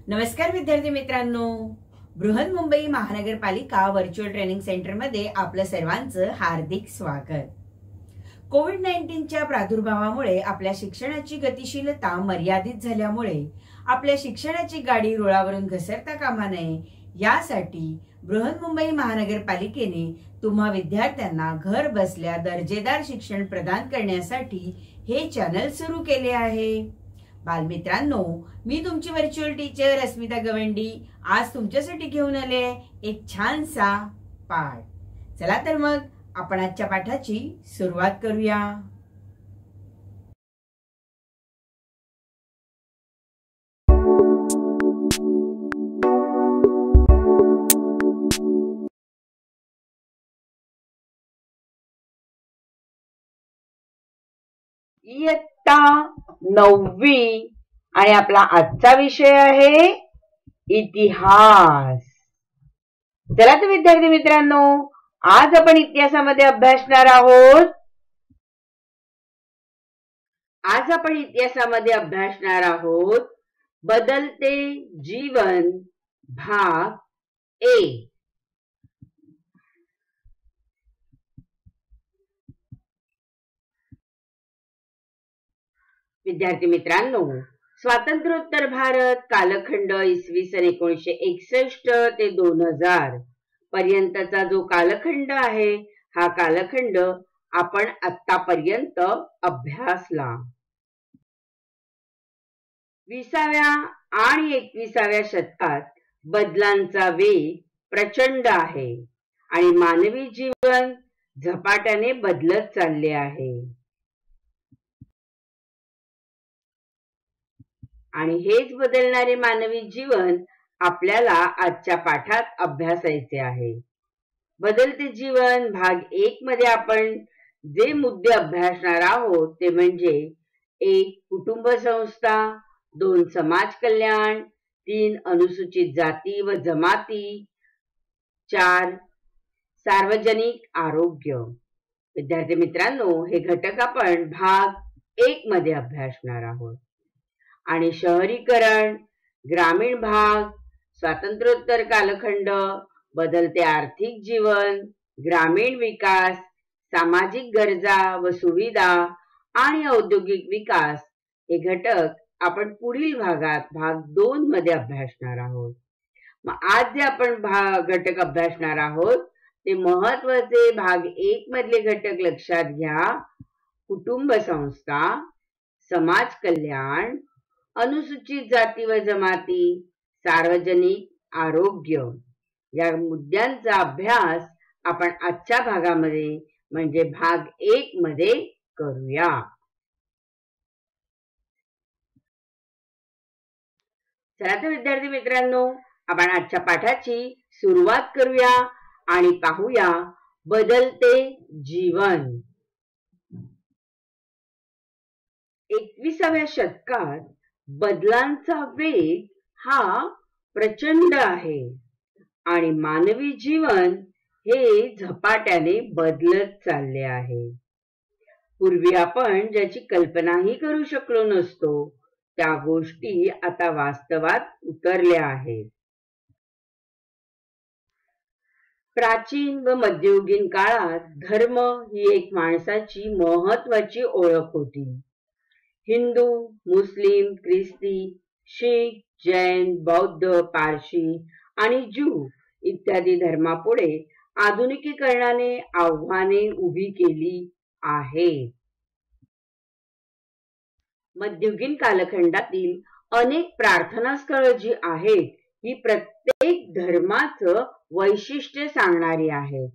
नमस्कार विद्यार्थी मित्रांनो, बृहन्मुंबई महानगरपालिका व्हर्च्युअल ट्रेनिंग सेंटर मध्ये आपलं सर्वांचं हार्दिक स्वागत। कोविड-19च्या प्रादुर्भावामुळे आपल्या शिक्षणाची गतिशीलता मर्यादित झाल्यामुळे आपल्या शिक्षणाची गाडी रुळावरून घसरता कामा नये यासाठी बृहन्मुंबई महानगरपालिकेने तुम्हा विद्यार्थ्यांना घर बसल्या दर्जेदार शिक्षण प्रदान करण्यासाठी हे चॅनल सुरू केले आहे। बालमित्रांनो, मी तुमची व्हर्च्युअल टीचर अस्मिता गवंडी आज तुमच्यासाठी घेऊन आले एक छानसा पाठ। चला तर मग आपण आजच्या पाठाची सुरुवात करूया। इयत्ता 9वी आणि आपला आजचा विषय आहे इतिहास। चला तर विद्यार्थी मित्रांनो, आज आपण इतिहासामध्ये अभ्यासणार आहोत। बदलते जीवन भाग ए। विद्यार्थी मित्रांनो, स्वातंत्र्योत्तर भारत कालखंड इसवी सन 1961 ते 2000 पर्यंतचा जो कालखंड आहे, हा कालखंड आपण आतापर्यंत अभ्यासला। 20व्या आणि 21व्या शतकात बदलांचा वेग प्रचंड आहे आणि मानवी जीवन झपाट्याने बदलत चालले आहे। आणि हेच बदलणारे मानवी जीवन आपल्याला आजच्या पाठात अभ्यासायचे आहे। बदलते जीवन भाग 1 मध्ये आपण जे मुद्दे अभ्यासणार आहोत ते म्हणजे 1 कुटुंब संस्था, 2 समाज कल्याण, 3 अनुसूचित जाती व जमाती, 4 सार्वजनिक आरोग्य। विद्यार्थी मित्रांनो, हे घटक आपण भाग 1 मध्ये अभ्यासणार आहोत। आणि शहरीकरण, ग्रामीण भाग, स्वातंत्र्योत्तर कालखंड, बदलते आर्थिक जीवन, ग्रामीण विकास, सामाजिक गरजा व सुविधा आणि औद्योगिक विकास हे घटक आपण पुढील भागात भाग 2 मध्ये अभ्यासणार आहोत। मग आज जे आपण घटक अभ्यासणार आहोत ते महत्त्वाचे भाग 1 मधले घटक लक्षात घ्या। कुटुंब संस्था, समाज कल्याण, अनुसूचित जाती व जमाती, सार्वजनिक आरोग्य या मुद्द्यांचा अभ्यास आपण आजच्या भागामध्ये म्हणजे भाग 1 मध्ये करूया। चला तर विद्यार्थी मित्रांनो, आपण आजच्या पाठाची सुरुवात करूया आणि पाहूया बदलते जीवन। 21व्या शतकात बदलांचा वेग हा प्रचंड आहे आणि मानवी जीवन हे झपाट्याने बदलत चालले आहे। पूर्वी आपण ज्याची कल्पनाही करू शकलो नसतो त्या गोष्टी आता वास्तवात उतरल्या आहेत। प्राचीन व मध्ययुगीन काळात धर्म ही एक माणसाची महत्त्वाची ओळख होती। हिंदू, मुस्लिम, ख्रिस्ती, शीख, जैन, बौद्ध, पारशी आणि ज्यू इत्यादी धर्मापुढे आधुनिकीकरणाने आव्हाने उभी केली आहेत। मध्ययुगीन कालखंडातील अनेक प्रार्थना स्थळे जी आहेत ही प्रत्येक धर्माचं वैशिष्ट्य सांगणारी आहेत।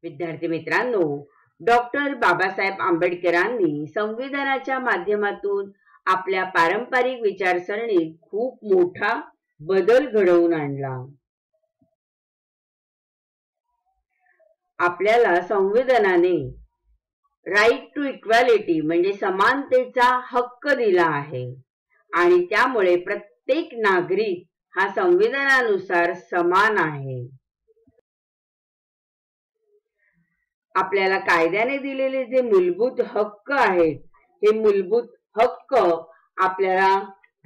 विद्यार्थी मित्रांनो, डॉक्टर बाबासाहेब आंबेडकरांनी संविधानाच्या माध्यमातून आपल्या पारंपरिक विचारसरणीत खूप मोठा बदल घडवून आणला। आपल्याला संविधानाने राईट टू इक्वॅलिटी म्हणजे समानतेचा हक्क दिला आहे आणि त्यामुळे प्रत्येक नागरिक हा संविधानानुसार समान आहे। आपल्याला कायद्याने दिलेले जे मूलभूत हक्क आहेत हे मूलभूत हक्क आपल्याला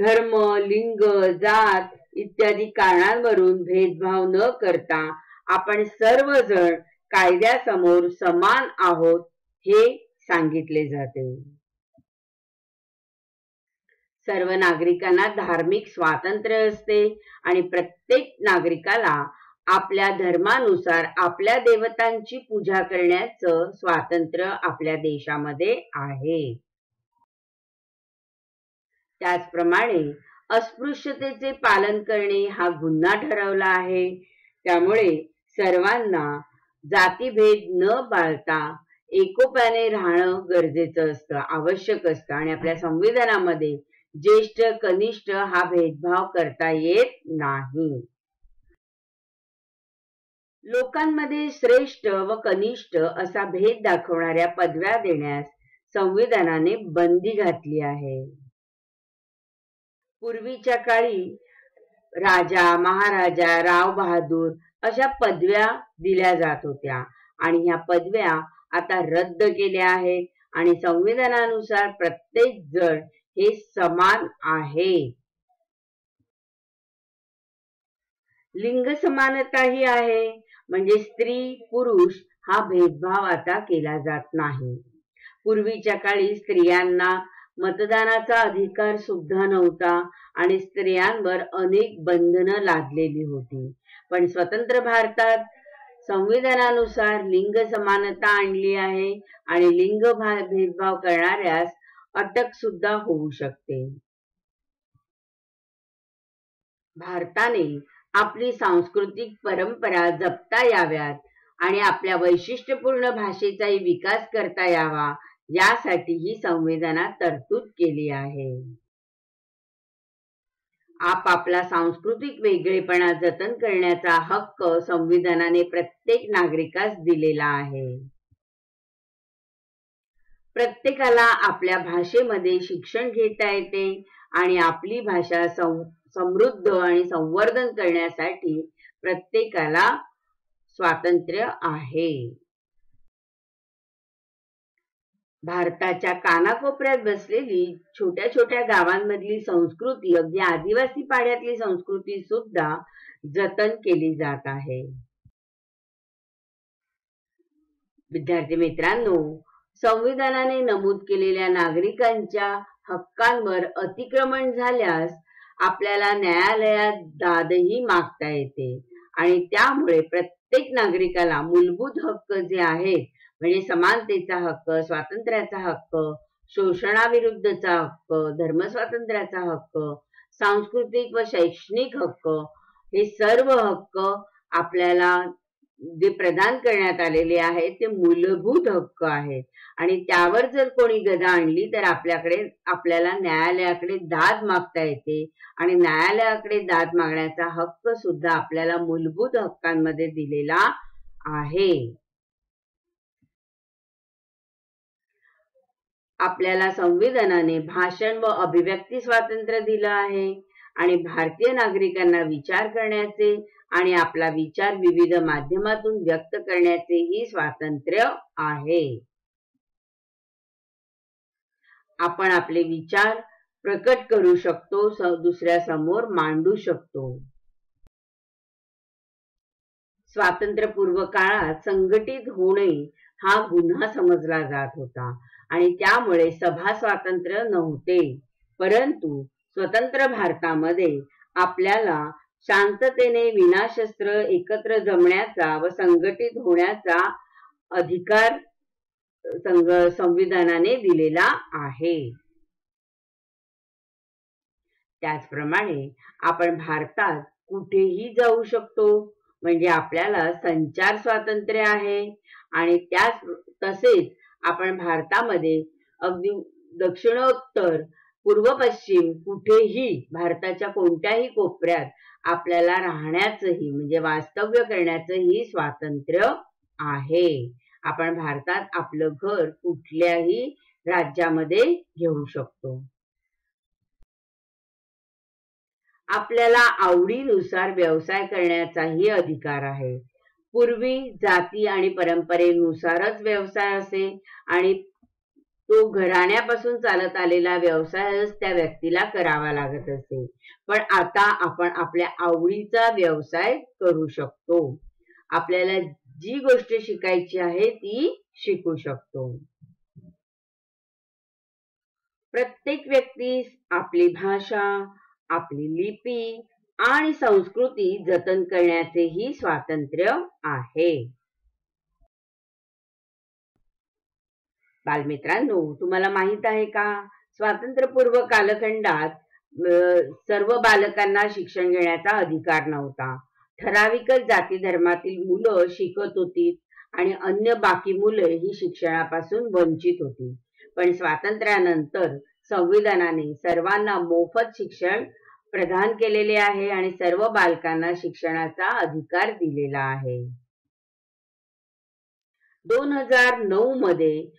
धर्म, लिंग, जात इत्यादी कारणांवरून भेदभाव न करता आपण सर्वजण कायद्यासमोर समान आहोत हे सांगितले जाते. सर्व नागरिकांना धार्मिक स्वातंत्र्य असते आणि प्रत्येक नागरिकाला आपल्या धर्मानुसार आपल्या देवतांची पूजा करण्याचं स्वातंत्र्य आपल्या देशामध्ये आहे. त्याचप्रमाणे अस्पृश्यतेचे पालन करणे हा गुन्हा ठरवला आहे. त्यामुळे सर्वांना जातीभेद न बाळता एकोप्याने राहणं गरजेचं असतं, आवश्यक असतं. आणि आपल्या संविधानामध्ये ज्येष्ठ कनिष्ठ हा भेदभाव करता येत नाही. लोकांमध्ये श्रेष्ठ व कनिष्ठ असा भेद दाखवणाऱ्या पदव्या देण्यास संविधानाने बंदी घातली आहे. पूर्वीच्या काळी राजा, महाराजा, राव बहादूर अशा पदव्या दिल्या जात होत्या आणि ह्या पदव्या आता रद्द केल्या आहेत आणि संविधानानुसार प्रत्येक जण हे समान आहे. लिंग समानताही आहे, म्हणजे स्त्री पुरुष हा भेदभाव आता केला जात नाही. पूर्वीच्या काळी स्त्रियांना मतदानाचा अधिकार सुद्धा नव्हता आणि स्त्रियांवर अनेक बंधनं लादलेली होती. पण स्वतंत्र भारतात संविधानानुसार लिंग समानता आणली आहे आणि लिंग भेदभाव करणाऱ्यास अटक सुद्धा होऊ शकते. भारताने आपली सांस्कृतिक परंपरा जपता याव्यात आणि आपल्या वैशिष्ट्यपूर्ण भाषेचाही विकास करता यावा यासाठी ही संविधानात तरतूद केली आहे. आपापला सांस्कृतिक वेगळेपणा जतन करण्याचा हक्क संविधानाने प्रत्येक नागरिकास दिलेला आहे. प्रत्येकाला आपल्या भाषेमध्ये शिक्षण घेता येते आणि आपली भाषा समृद्ध आणि संवर्धन करण्यासाठी प्रत्येकाला स्वातंत्र्य आहे. भारताच्या कानाकोपऱ्यात बसलेली छोट्या छोट्या गावांमधली संस्कृती, अगदी आदिवासी पाड्यातली संस्कृती सुद्धा जतन केली जात आहे. विद्यार्थी मित्रांनो, संविधानाने नमूद केलेल्या नागरिकांच्या हक्कांवर अतिक्रमण झाल्यास आपल्याला न्यायालयात दादही मागता येते आणि त्यामुळे प्रत्येक नागरिकाला मूलभूत हक्क जे आहेत, म्हणजे समानतेचा हक्क, स्वातंत्र्याचा हक्क, शोषणाविरुद्धचा हक्क, धर्मस्वातंत्र्याचा हक्क, सांस्कृतिक व शैक्षणिक हक्क, हे सर्व हक्क आपल्याला जे प्रदान करण्यात आलेले आहेत ते मूलभूत हक्क आहेत आणि त्यावर जर कोणी गदा आणली तर आपल्याला न्यायालयाकडे दाद मागता येते आणि न्यायालयाकडे दाद मागण्याचा हक्क सुद्धा आपल्याला मूलभूत हक्कांमध्ये दिलेला आहे. आपल्याला संविधानाने भाषण व अभिव्यक्ती स्वातंत्र्य दिलं आहे आणि भारतीय नागरिकांना विचार करण्याचे आणि आपला विचार विविध माध्यमातून व्यक्त करण्याचेही स्वातंत्र्य आहे. आपण आपले विचार प्रकट करू शकतो, दुसऱ्यासमोर मांडू शकतो. स्वातंत्र्यपूर्व काळात संघटित होणे हा गुन्हा समजला जात होता आणि त्यामुळे सभा स्वातंत्र्य नव्हते. परंतु स्वतंत्र भारतामध्ये आपल्याला शांततेने विनाशस्त्र एकत्र जमण्याचा व संघटित होण्याचा अधिकार संविधानाने दिलेला आहे. त्याचप्रमाणे आपण भारतात कुठेही जाऊ शकतो, म्हणजे आपल्याला संचार स्वातंत्र्य आहे आणि तसेच आपण भारतामध्ये अगदी दक्षिणोत्तर, पूर्व पश्चिम कुठेही भारताच्या कोणत्याही कोपऱ्यात आपल्याला राहण्याचंही म्हणजे वास्तव्य करण्याचंही स्वातंत्र्य आहे. आपण भारतात आपलं घर कुठल्याही राज्यामध्ये घेऊ शकतो. आपल्याला आवडीनुसार व्यवसाय करण्याचाही अधिकार आहे. पूर्वी जाती आणि परंपरेनुसारच व्यवसाय असे आणि तो घराण्यापासून चालत आलेला व्यवसायच त्या व्यक्तीला करावा लागत असे. पण आता आपण आपल्या आवडीचा व्यवसाय करू शकतो. आपल्याला जी गोष्ट शिकायची आहे ती शिकू शकतो. प्रत्येक व्यक्तीस आपली भाषा, आपली लिपी आणि संस्कृती जतन करण्याचेही स्वातंत्र्य आहे. बालमित्रांनो, तुम्हाला माहित आहे का, स्वातंत्र्यपूर्व कालखंडात सर्व बालकांना शिक्षण घेण्याचा अधिकार नव्हता. ठराविकच जाती धर्मातील मुलं शिकत होती आणि अन्य बाकी मुलं ही शिक्षणापासून वंचित होती. पण स्वातंत्र्यानंतर संविधानाने सर्वांना मोफत शिक्षण प्रदान केलेले आहे आणि सर्व बालकांना शिक्षणाचा अधिकार दिलेला आहे. 2009 मध्ये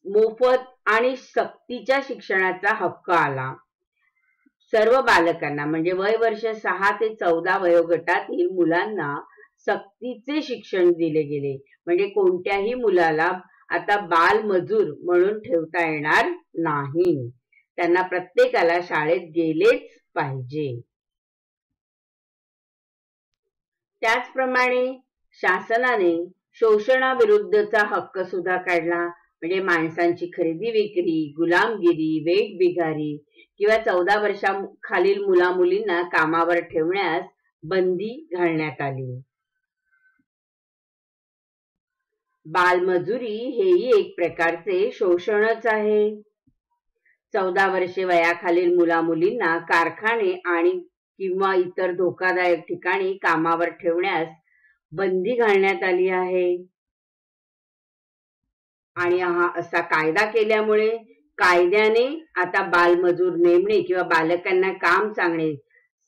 मोफत आणि सक्तीच्या शिक्षणाचा हक्क आला. सर्व बालकांना म्हणजे वय वर्ष 6 ते 14 वयोगटातील मुलांना सक्तीचे शिक्षण दिले गेले. म्हणजे कोणत्याही मुलाला आता बालमजूर म्हणून ठेवता येणार नाही. त्यांना प्रत्येकाला शाळेत गेलेच पाहिजे. त्याचप्रमाणे शासनाने शोषणाविरुद्धचा हक्क सुद्धा काढला. म्हणजे माणसांची खरेदी विक्री, गुलामगिरी, वेठबिगारी किंवा 14 वर्षाखालील मुलामुलींना कामावर ठेवण्यास बंदी घालण्यात आली. बालमजुरी हेही एक प्रकारचे शोषणच आहे. 14 वर्षे वयाखालील मुलामुलींना कारखाने आणि किंवा इतर धोकादायक ठिकाणी कामावर ठेवण्यास बंदी घालण्यात आली आहे. आणि हा असा कायदा केल्यामुळे कायद्याने आता बालमजूर नेमणे किंवा बालकांना काम सांगणे,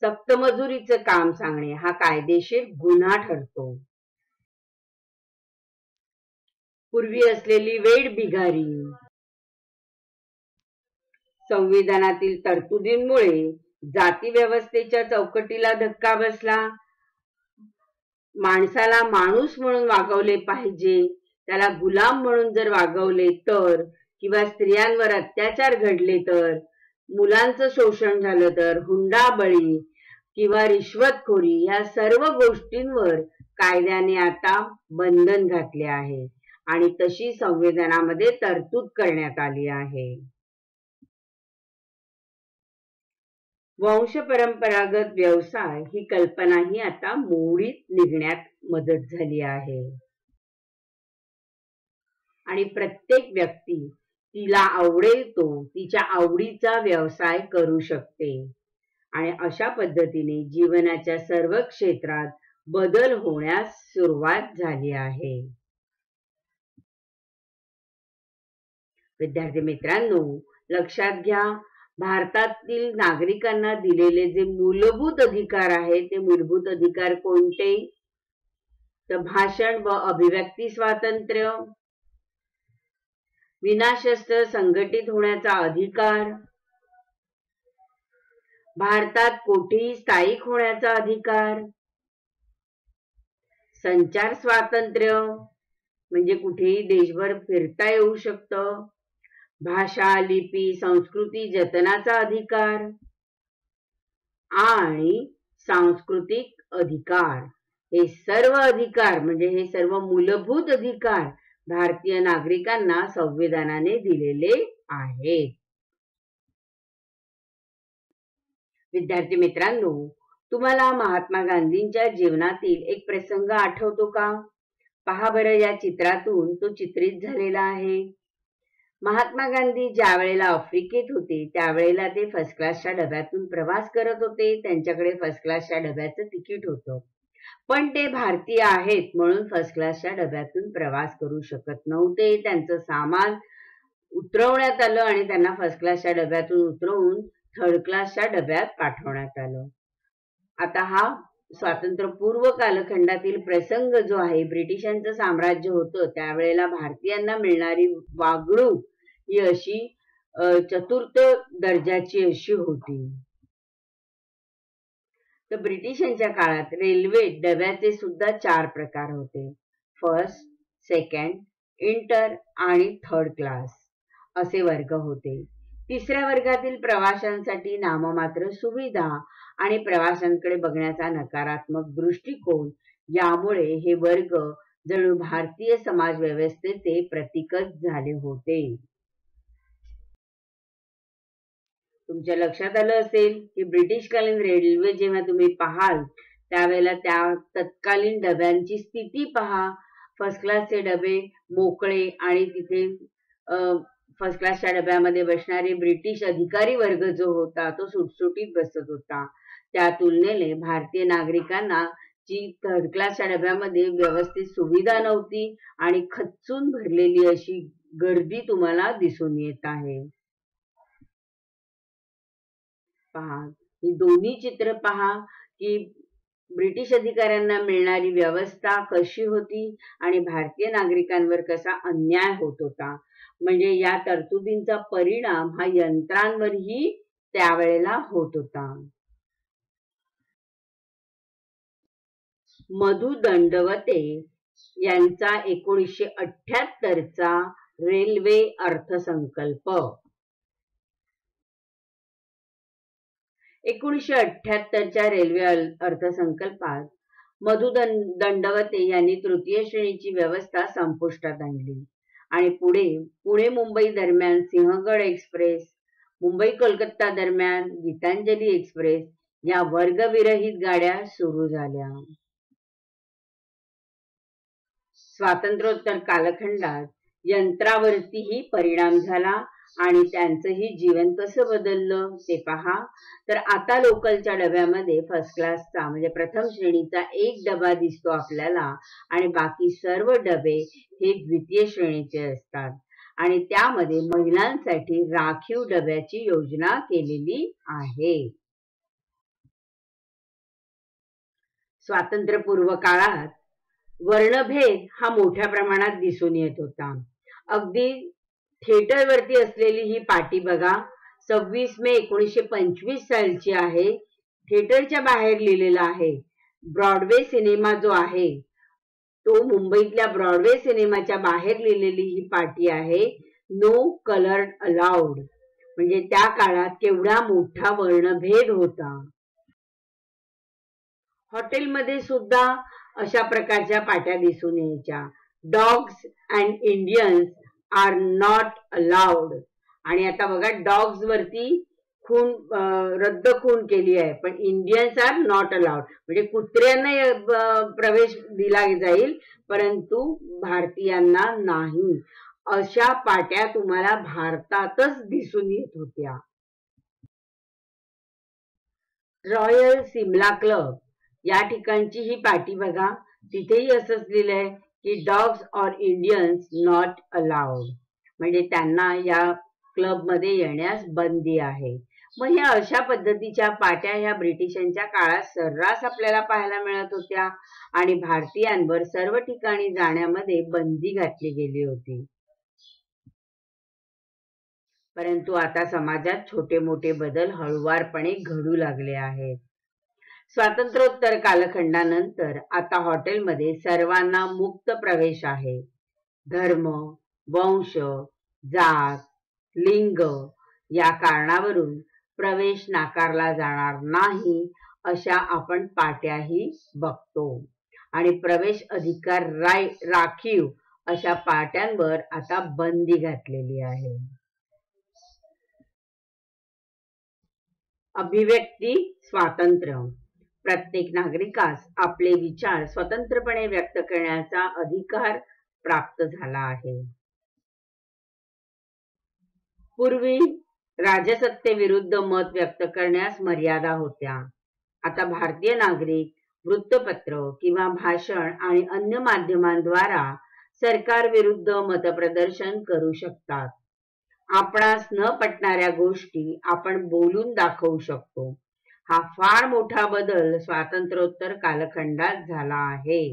सक्त मजुरीचं काम सांगणे हा कायदेशीर गुन्हा ठरतो. पूर्वी असलेली वेठबिगारी, संविधानातील तरतुदींमुळे जाती व्यवस्थेच्या चौकटीला धक्का बसला. माणसाला माणूस म्हणून वागवले पाहिजे, त्याला गुलाम म्हणून जर वागवले तर, किंवा स्त्रियांवर अत्याचार घडले तर, मुलांचं शोषण झालं तर, हुंडाबळी किंवा रिश्वतखोरी या सर्व गोष्टींवर कायद्याने आता बंधन घातले आहे आणि तशी संविधानामध्ये तरतूद करण्यात आली आहे. वंशपरंपरागत व्यवसाय ही कल्पनाही आता मोडीत निघण्यात मदत झाली आहे आणि प्रत्येक व्यक्ती तिला आवडेल तो तिच्या आवडीचा व्यवसाय करू शकते आणि अशा पद्धतीने जीवनाच्या सर्व क्षेत्रात बदल होण्यास सुरुवात झाली आहे. विद्यार्थी मित्रांनो, लक्षात घ्या, भारतातील नागरिकांना दिलेले जे मूलभूत अधिकार आहेत ते मूलभूत अधिकार कोणते? तर भाषण व अभिव्यक्ती स्वातंत्र्य, विनाशस्त्र संघटित होण्याचा अधिकार, भारतात कोठेही स्थायिक होण्याचा अधिकार, संचार स्वातंत्र्य म्हणजे कुठेही देशभर फिरता येऊ शकतं, भाषा, लिपी, संस्कृती जतनाचा अधिकार आणि सांस्कृतिक अधिकार. हे सर्व अधिकार म्हणजे हे सर्व मूलभूत अधिकार भारतीय नागरिकांना संविधानाने दिलेले आहेत. विद्यार्थी मित्रांनो, तुम्हाला महात्मा गांधींच्या जीवनातील एक प्रसंग आठवतो का? पहा बरं, या चित्रातून तो चित्रित झालेला आहे. महात्मा गांधी ज्या वेळेला आफ्रिकेत होते त्यावेळेला ते फर्स्ट क्लासच्या डब्यातून प्रवास करत होते. त्यांच्याकडे फर्स्ट क्लासच्या डब्याचं तिकीट होतं, पण ते भारतीय आहेत म्हणून फर्स्ट क्लासच्या डब्यातून प्रवास करू शकत नव्हते. त्यांचं सामान उतरवण्यात आलं आणि त्यांना फर्स्ट क्लासच्या डब्यातून उतरवून थर्ड क्लासच्या डब्यात पाठवण्यात आलं. आता हा स्वातंत्र्यपूर्व कालखंडातील प्रसंग जो आहे, ब्रिटिशांचं साम्राज्य होतं त्यावेळेला भारतीयांना मिळणारी वागणूक ही अशी चतुर्थ दर्जाची अशी होती. तर ब्रिटिशांच्या काळात रेल्वे डब्याचे सुद्धा 4 प्रकार होते: फर्स्ट, सेकंड, इंटर आणि थर्ड क्लास असे वर्ग होते. तिसऱ्या वर्गातील प्रवाशांसाठी नाममात्र सुविधा आणि प्रवाशांकडे बघण्याचा नकारात्मक दृष्टिकोन यामुळे हे वर्ग जणू भारतीय समाज व्यवस्थेचे प्रतीकच झाले होते. तुमच्या लक्षात आलं असेल की ब्रिटिशकालीन रेल्वे जेव्हा तुम्ही पाहाल त्यावेळेला त्या तत्कालीन डब्यांची स्थिती पहा. फर्स्ट क्लासचे डबे मोकळे आणि तिथे फर्स्ट क्लासच्या डब्यामध्ये बसणारे ब्रिटिश अधिकारी वर्ग जो होता तो सुटसुटीत बसत होता. त्या तुलनेने भारतीय नागरिकांना जी थर्ड क्लासच्या डब्यामध्ये व्यवस्थित सुविधा नव्हती आणि खच्चून भरलेली अशी गर्दी तुम्हाला दिसून येत आहे. पहा, ही दोन्ही चित्र पहा की ब्रिटिश अधिकाऱ्यांना मिळणारी व्यवस्था कशी होती आणि भारतीय नागरिकांवर कसा अन्याय होत होता. म्हणजे या तरतुदींचा परिणाम हा यंत्रांवरही त्यावेळेला होत होता. मधु दंडवते यांचा 1978 चा रेल्वे अर्थसंकल्प. 1978 च्या रेल्वे अर्थसंकल्पात मधु दंडवते यांनी तृतीय श्रेणीची व्यवस्था संपुष्टात आणली आणि पुणे मुंबई दरम्यान सिंहगड एक्सप्रेस, मुंबई कोलकाता दरम्यान गीतांजली एक्सप्रेस या वर्गविरहित गाड्या सुरू झाल्या. स्वातंत्र्योत्तर कालखंडात यंत्रावरतीही परिणाम झाला आणि त्यांचंही जीवन कसं बदललं ते पहा. तर आता लोकलच्या डब्यामध्ये फर्स्ट क्लासचा म्हणजे प्रथम श्रेणीचा एक डबा दिसतो आपल्याला आणि बाकी सर्व डबे हे द्वितीय श्रेणीचे असतात आणि त्यामध्ये महिलांसाठी राखीव डब्याची योजना केलेली आहे. स्वातंत्र्यपूर्व काळात वर्णभेद हा मोठ्या प्रमाणात दिसून येत होता. अगदी थिएटरवरती असलेली ही पाटी बघा, 26 मे 1925 सालची आहे. थिएटरच्या बाहेर लिहिलेला आहे. ब्रॉडवे सिनेमा जो आहे तो मुंबईतल्या ब्रॉडवे सिनेमाच्या बाहेर लिहिलेली ही पाटी आहे. No coloured allowed. म्हणजे त्या काळात केवढा मोठा वर्णभेद होता. हॉटेलमध्ये सुद्धा अशा प्रकारच्या पाट्या दिसून यायच्या. Dogs and Indians are not allowed. आणि आता बघा डॉग्स वरती रद्द खून केली आहे पण इंडियन्स आर नॉट अलाउड. म्हणजे कुत्र्यांना प्रवेश दिला जाईल परंतु भारतीयांना नाही. अशा पाट्या तुम्हाला भारतातच दिसून येत होत्या. रॉयल सिमला क्लब या ठिकाणची ही पाटी बघा, तिथेही असंच लिहिलंय की dogs or Indians not allowed. म्हणजे त्यांना या क्लब मध्ये येण्यास बंदी आहे. मग ह्या अशा पद्धतीच्या पाट्या ह्या ब्रिटिशांच्या काळात सर्रास आपल्याला पाहायला मिळत होत्या आणि भारतीयांवर सर्व ठिकाणी जाण्यामध्ये बंदी घातली गेली होती. परंतु आता समाजात छोटे मोठे बदल हळूवारपणे घडू लागले आहेत. स्वातंत्र्योत्तर कालखंडानंतर आता हॉटेलमध्ये सर्वांना मुक्त प्रवेश आहे. धर्म, वंश, जात, लिंग या कारणावरून प्रवेश नाकारला जाणार नाही अशा आपण पाट्याही बघतो आणि प्रवेश अधिकार राखीव अशा पाट्यांवर आता बंदी घातलेली आहे. अभिव्यक्ती स्वातंत्र्य. प्रत्येक नागरिकास आपले विचार स्वतंत्रपणे व्यक्त करण्याचा अधिकार प्राप्त झाला आहे. पूर्वी राजसत्तेविरुद्ध मत व्यक्त करण्यास मर्यादा होत्या. आता भारतीय नागरिक वृत्तपत्र किंवा भाषण आणि अन्य माध्यमांद्वारा सरकार विरुद्ध मतप्रदर्शन करू शकतात. आपणास न पटणाऱ्या गोष्टी आपण बोलून दाखवू शकतो. हा फार मोठा बदल स्वातंत्र्योत्तर कालखंडात झाला आहे.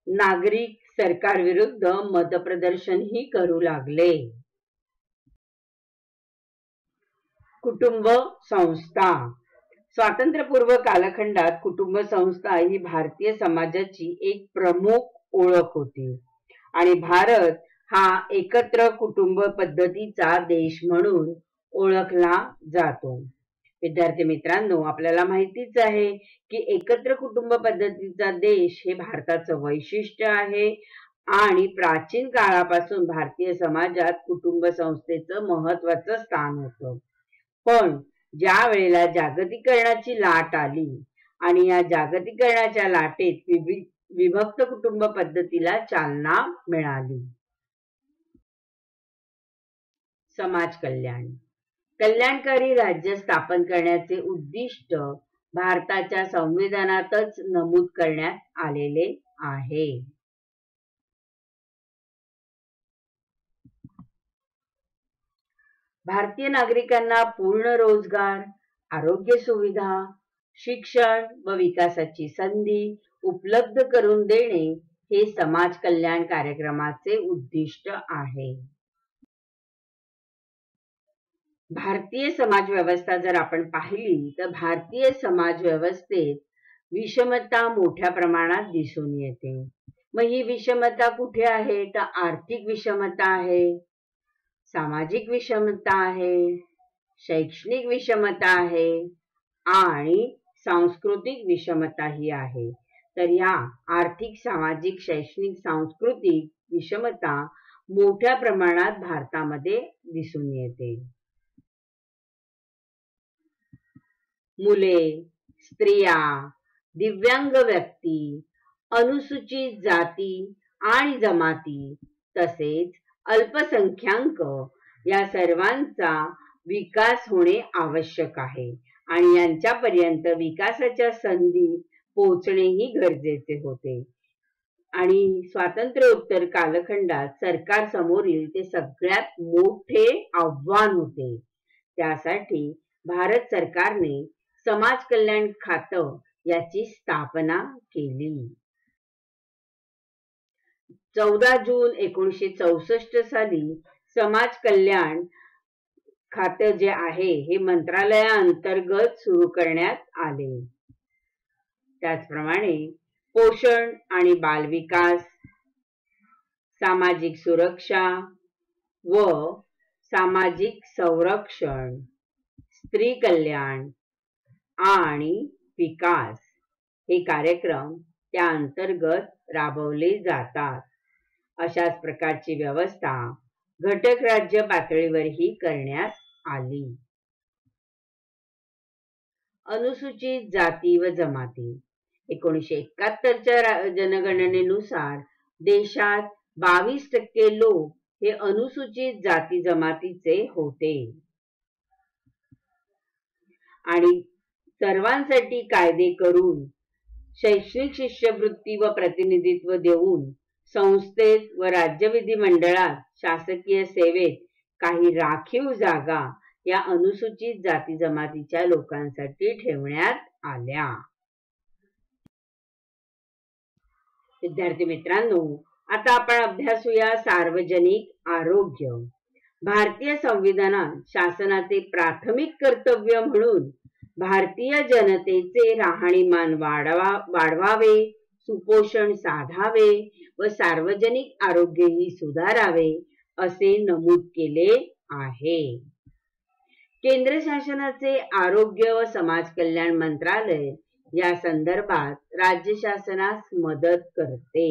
नागरिक सरकार विरुद्ध मतप्रदर्शन ही करू लागले. कुटुंब संस्था. स्वातंत्र्यपूर्व कालखंडात कुटुंब संस्था ही भारतीय समाजाची एक प्रमुख ओळख होती आणि भारत हा एकत्र कुटुंब पद्धतीचा देश म्हणून ओळखला जातो. विद्यार्थी मित्रांनो, आपल्याला माहितीच आहे की एकत्र कुटुंब पद्धतीचा देश हे भारताचं वैशिष्ट्य आहे आणि प्राचीन काळापासून भारतीय समाजात कुटुंब संस्थेचं महत्वाचं स्थान होतं. पण ज्या वेळेला जागतिकीकरणाची लाट आली आणि या जागतिकीकरणाच्या लाटेत विभक्त कुटुंब पद्धतीला चालना मिळाली. समाज कल्याण. कल्याणकारी राज्य स्थापन करण्याचे उद्दिष्ट भारताच्या संविधानातच नमूद करण्यात आलेले आहे. भारतीय नागरिकांना पूर्ण रोजगार, आरोग्य सुविधा, शिक्षण व विकासाची संधी उपलब्ध करून देणे हे समाज कल्याण कार्यक्रमाचे उद्दिष्ट आहे. भारतीय समाज व्यवस्था जर आपण पाहिली तर भारतीय समाज व्यवस्थेत विषमता मोठ्या प्रमाणात दिसून येते. मग ही विषमता कुठे आहे तर आर्थिक विषमता आहे, सामाजिक विषमता आहे, शैक्षणिक विषमता आहे आणि सांस्कृतिक विषमता ही आहे. तर या आर्थिक, सामाजिक, शैक्षणिक, सांस्कृतिक विषमता मोठ्या प्रमाणात भारतामध्ये दिसून येते. मुले, स्त्रिया, दिव्यांग व्यक्ती, अनुसूचित जाती आणि जमाती तसेच अल्पसंख्याक या सर्वांचा विकास होणे आवश्यक आहे आणि यांच्यापर्यंत विकासाच्या संधी पोहोचणेही गरजेचे होते. आणि स्वातंत्र्योत्तर कालखंडात सरकार समोरील ते सगळ्यात मोठे आव्हान होते. त्यासाठी भारत सरकारने समाज कल्याण खातं याची स्थापना केली. 14 जून 1964 साली समाज कल्याण खातं जे आहे हे मंत्रालयाअंतर्गत सुरू करण्यात आले. त्याचप्रमाणे पोषण आणि बालविकास, सामाजिक सुरक्षा व सामाजिक संरक्षण, स्त्री कल्याण आणि विकास हे कार्यक्रम त्या अंतर्गत राबवले जातात. अशाच प्रकारची व्यवस्था घटक राज्य पातळीवरही करण्यात आली. अनुसूचित जाती व जमाती. 1971च्या जनगणनेनुसार देशात 22% लोक हे अनुसूचित जाती जमातीचे होते आणि सर्वांसाठी कायदे करून, शैक्षणिक शिष्यवृत्ती व प्रतिनिधित्व देऊन संस्थेत व राज्य विधिमंडळात शासकीय सेवेत काही राखीव जागा या अनुसूचित जाती जमातीच्या लोकांसाठी ठेवण्यात आल्या. विद्यार्थी मित्रांनो, आता आपण अभ्यासूया सार्वजनिक आरोग्य. भारतीय संविधानात शासनाचे प्राथमिक कर्तव्य म्हणून भारतीय जनतेचे राहणीमान वाढवावे, सुपोषण साधावे व सार्वजनिक आरोग्यही सुधारावे असे नमूद केले आहे. केंद्र शासनाचे आरोग्य व समाज कल्याण मंत्रालय या संदर्भात राज्य शासनास मदत करते.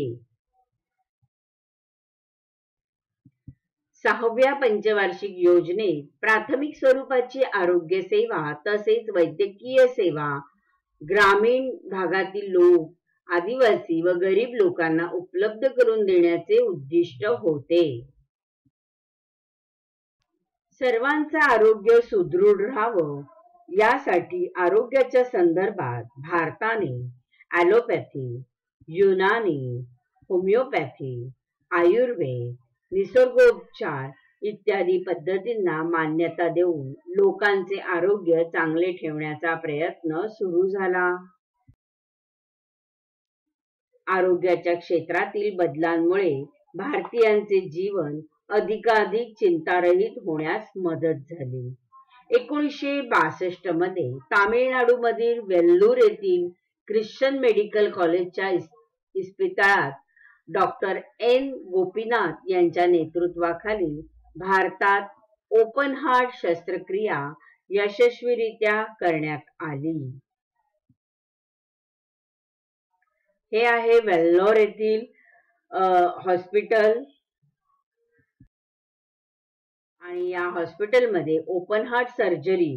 6व्या पंचवार्षिक योजनेत प्राथमिक स्वरूपाची आरोग्य सेवा तसेच वैद्यकीय सेवा ग्रामीण भागातील लोक, आदिवासी व गरीब लोकांना उपलब्ध करून देण्याचे उद्दिष्ट होते. सर्वांचे आरोग्य सुदृढ राहावं यासाठी आरोग्याच्या संदर्भात भारताने ॲलोपॅथी, युनानी, होमिओपॅथी, आयुर्वेद, निसर्गोपचार इत्यादी पद्धतींना मान्यता देऊन लोकांचे आरोग्य चांगले ठेवण्याचा प्रयत्न सुरू झाला. आरोग्याच्या क्षेत्रातील बदलांमुळे भारतीयांचे जीवन अधिकाधिक चिंतारहित होण्यास मदत झाली. 1962 मध्ये तामिळनाडूमधील वेल्लूर येथील ख्रिश्चन मेडिकल कॉलेजच्या इस्पितळात डॉक्टर एन गोपीनाथ यांच्या नेतृत्वाखाली भारतात ओपन हार्ट शस्त्रक्रिया यशस्वीरित्या करण्यात आली. हे आहे वेल्लोर येथील हॉस्पिटल आणि या हॉस्पिटलमध्ये ओपन हार्ट सर्जरी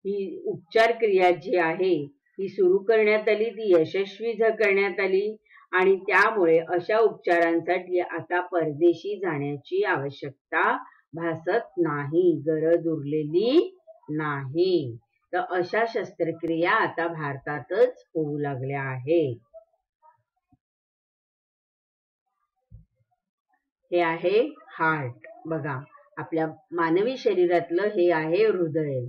ही उपचार क्रिया जी आहे ही सुरू करण्यात आली, ती यशस्वी करण्यात आली आणि त्यामुळे अशा उपचारांसाठी आता परदेशी जाण्याची आवश्यकता भासत नाही, गरज उरलेली नाही. तर अशा शस्त्रक्रिया आता भारतातच होऊ लागल्या आहेत. हे आहे हार्ट. बघा, आपल्या मानवी शरीरातलं हे आहे हृदय.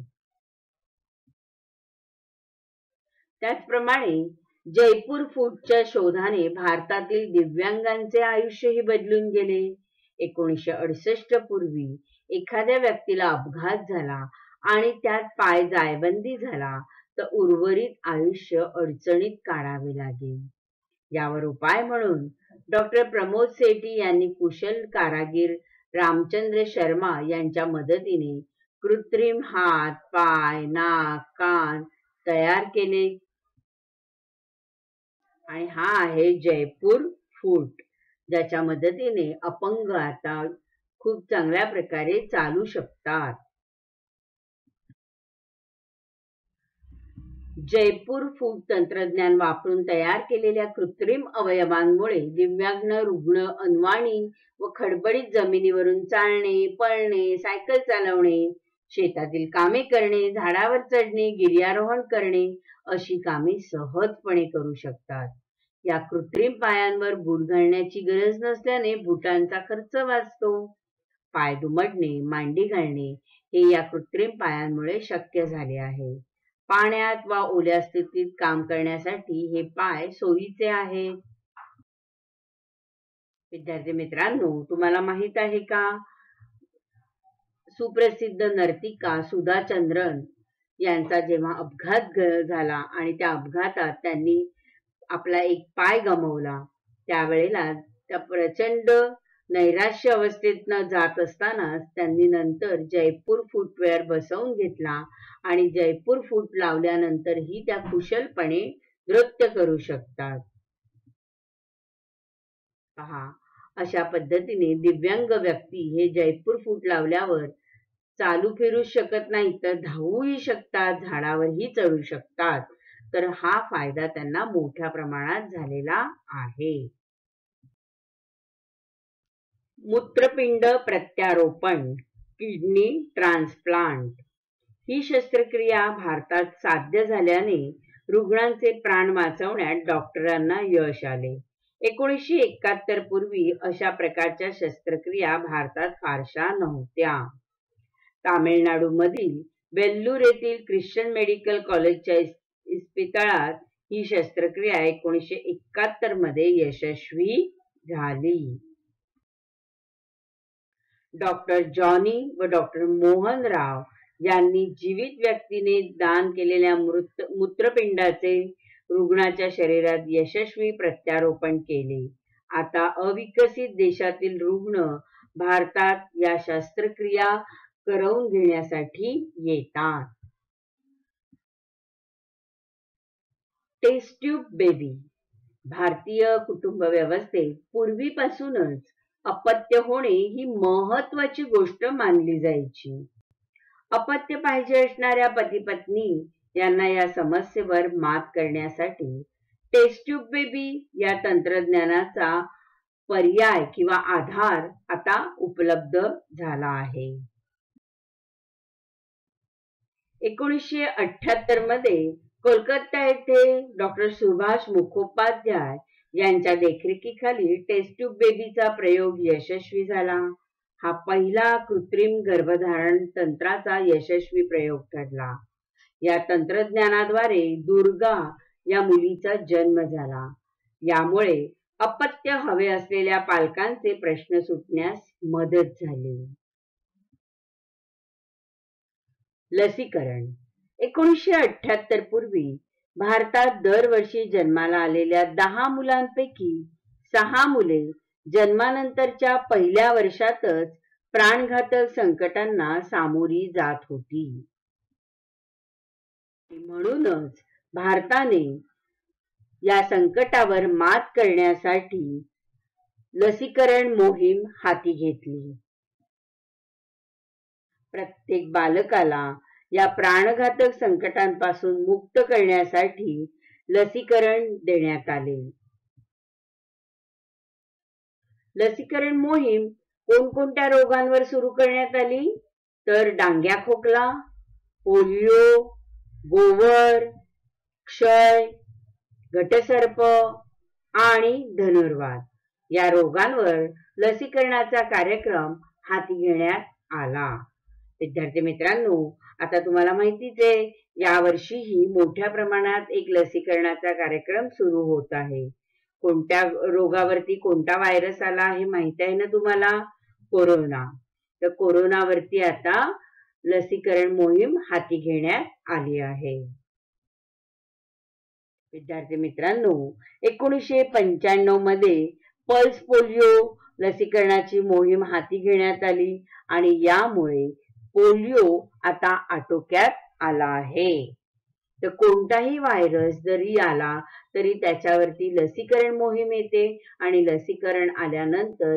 त्याचप्रमाणे जयपूर फूटच्या शोधाने भारतातील दिव्यांगांचे आयुष्यही बदलून गेले. 1968 पूर्वी एखाद्या व्यक्तीला अपघात झाला आणि त्यात पाय जायबंदी झाला तर उर्वरित आयुष्य अडचणीत काढावे लागे. यावर उपाय म्हणून डॉक्टर प्रमोद सेठी यांनी कुशल कारागीर रामचंद्र शर्मा यांच्या मदतीने कृत्रिम हात, पाय, नाक, कान तयार केले आणि हा आहे जयपूर फूट, ज्याच्या मदतीने अपंग आता खूप चांगल्या प्रकारे चालू शकतात. जयपूर फूट तंत्रज्ञान वापरून तयार केलेल्या कृत्रिम अवयवांमुळे दिव्यांग रुग्ण अनवाणी व खडबडीत जमिनीवरून चालणे, पळणे, सायकल चालवणे, शेतातील कामे करणे, झाडावर चढणे, गिर्यारोहण करणे अशी कामे सहजपणे करू शकतात. या कृत्रिम पायांवर बूट घालण्याची गरज नसल्याने बुटांचा खर्च वाचतो. पाय दुमडणे, मांडी घालणे हे या कृत्रिम पायांमुळे शक्य झाले आहे. पाण्यात वा ओल्या स्थितीत काम करण्यासाठी हे पाय सोयीचे आहेत. विद्यार्थी मित्रांनो, तुम्हाला माहित आहे का, सुप्रसिद्ध नर्तिका सुधा चंद्रन यांचा जेव्हा अपघात झाला आणि त्या अपघातात त्यांनी आपला एक पाय गमावला, त्यावेळेला त्या प्रचंड नैराश्य अवस्थेतनं जात असताना त्यांनी नंतर जयपूर फुटवेअर बसवून घेतला आणि जयपूर फूट लावल्यानंतरही त्या कुशलपणे नृत्य करू शकतात. पहा, अशा पद्धतीने दिव्यांग व्यक्ती हे जयपूर फूट लावल्यावर चालू फिरू शकत नाही तर धावूही शकतात, झाडावरही चढू शकतात. तर हा फायदा त्यांना मोठ्या प्रमाणात झालेला आहे. मूत्रपिंड प्रत्यारोपण, किडनी ट्रान्सप्लांट ही शस्त्रक्रिया भारतात साध्य झाल्याने रुग्णांचे प्राण वाचवण्यात डॉक्टरांना यश आले. 1971 पूर्वी अशा प्रकारच्या शस्त्रक्रिया भारतात फारशा नव्हत्या. तामिळनाडू मधील वेल्लूर येथील ख्रिश्चन मेडिकल कॉलेजच्या इस्पितळात ही शस्त्रक्रिया 1971 मध्ये यशस्वी झाली. डॉक्टर जॉनी व डॉक्टर मोहन राव यांनी जीवित व्यक्तीने दान केलेल्या मूत्रपिंडाचे रुग्णाच्या शरीरात यशस्वी प्रत्यारोपण केले. आता अविकसित देशातील रुग्ण भारतात या शस्त्रक्रिया करवून घेण्यासाठी येतात. Test tube baby. भारतीय कुटुंब व्यवस्थेत पूर्वीपासूनच अपत्य होणे ही महत्वाची गोष्ट मानली जायची. अपत्य पाहिजे असणाऱ्या पती पत्नी यांना या समस्येवर मात करण्यासाठी टेस्ट ट्यूब बेबी या तंत्रज्ञानाचा पर्याय किंवा आधार आता उपलब्ध झाला आहे. 1978 मध्ये कोलकाता येथे डॉक्टर सुभाष मुखोपाध्याय यांच्या देखरेखीखाली टेस्ट ट्यूब बेबीचा प्रयोग यशस्वी झाला. हा पहिला कृत्रिम गर्भधारण तंत्राचा यशस्वी प्रयोग ठरला. या तंत्रज्ञानाद्वारे दुर्गा या मुलीचा जन्म झाला. यामुळे अपत्य हवे असलेल्या पालकांचे प्रश्न सुटण्यास मदत झाली. लसीकरण. 1978 पूर्वी भारतात दरवर्षी जन्माला आलेल्या 10 मुलांपैकी 6 मुले जन्मानंतरच्या पहिल्या वर्षातच प्राणघातक संकटांना सामोरी जात होती. म्हणूनच भारताने या संकटावर मात करण्यासाठी लसीकरण मोहीम हाती घेतली. प्रत्येक बालकाला या प्राणघातक संकटांपासून मुक्त करण्यासाठी लसीकरण देण्यात आले. लसीकरण मोहीम कोणकोणत्या रोगांवर सुरू करण्यात आली तर डांग्या खोकला, पोलिओ, गोवर, क्षय, घटसर्प आणि धनुर्वात या रोगांवर लसीकरणाचा कार्यक्रम हाती घेण्यात आला. विद्यार्थी मित्रांनो, आता तुम्हाला माहितीच आहे यावर्षीही मोठ्या प्रमाणात एक लसीकरणाचा कार्यक्रम सुरू होत आहे. कोणत्या रोगावरती कोणता व्हायरस आला हे माहित आहे ना तुम्हाला? कोरोना. तर कोरोनावरती आता लसीकरण मोहीम हाती घेण्यात आली आहे. विद्यार्थी मित्रांनो, 1995 मध्ये पल्स पोलिओ लसीकरणाची मोहीम हाती घेण्यात आली आणि यामुळे पोलिओ आता आटोक्यात आला आहे. तर कोणताही व्हायरस जरी आला तरी त्याच्यावरती लसीकरण मोहीम येते आणि लसीकरण आल्यानंतर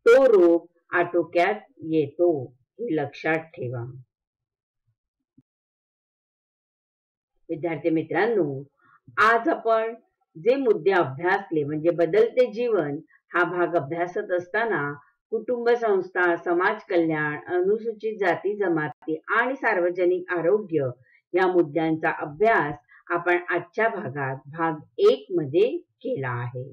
तो रोग आटोक्यात येतो, हे लक्षात ठेवा. विद्यार्थी मित्रांनो, आज आपण जे मुद्दे अभ्यासले म्हणजे बदलते जीवन हा भाग अभ्यासत असताना कुटुंब संस्था, समाज कल्याण, अनुसूचित जाती जमाती आणि सार्वजनिक आरोग्य या मुद्द्यांचा अभ्यास आपण आजच्या भागात भाग 1 मध्ये केला आहे.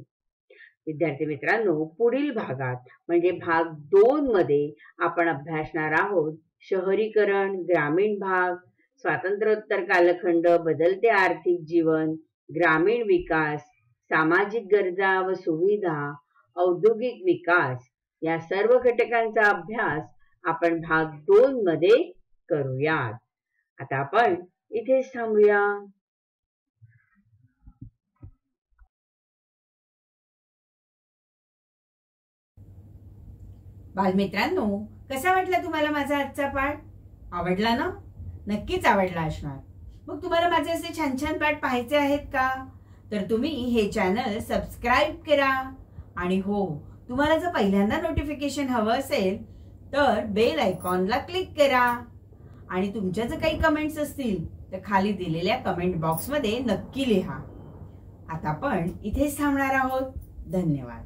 विद्यार्थी मित्रांनो, पुढील भागात म्हणजे भाग 2 मध्ये आपण अभ्यासणार आहोत शहरीकरण, ग्रामीण भाग, स्वातंत्र्योत्तर कालखंड, बदलते आर्थिक जीवन, ग्रामीण विकास, सामाजिक गरजा व सुविधा, औद्योगिक विकास या सर्व घटकांचा अभ्यास आपण भाग 2 मध्ये करूयात. आता आपण इथेच थांबूया. बालमित्रांनो, कसा वाटला तुम्हाला माझा आजचा पाठ? आवडला ना? नक्कीच आवडला असणार. मग तुम्हाला माझे असे छान छान पाठ पाहायचे आहेत का? तर तुम्ही हे चॅनल सबस्क्राईब करा आणि हो, तुम्हाला जर पहिल्यांदा नोटिफिकेशन हवं असेल तर बेल आयकॉनला क्लिक करा आणि तुमच्या जर काही कमेंट्स असतील तर खाली दिलेल्या कमेंट बॉक्समध्ये नक्की लिहा. आता आपण इथेच थांबणार आहोत. धन्यवाद.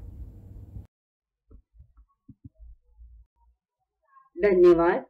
धन्यवाद.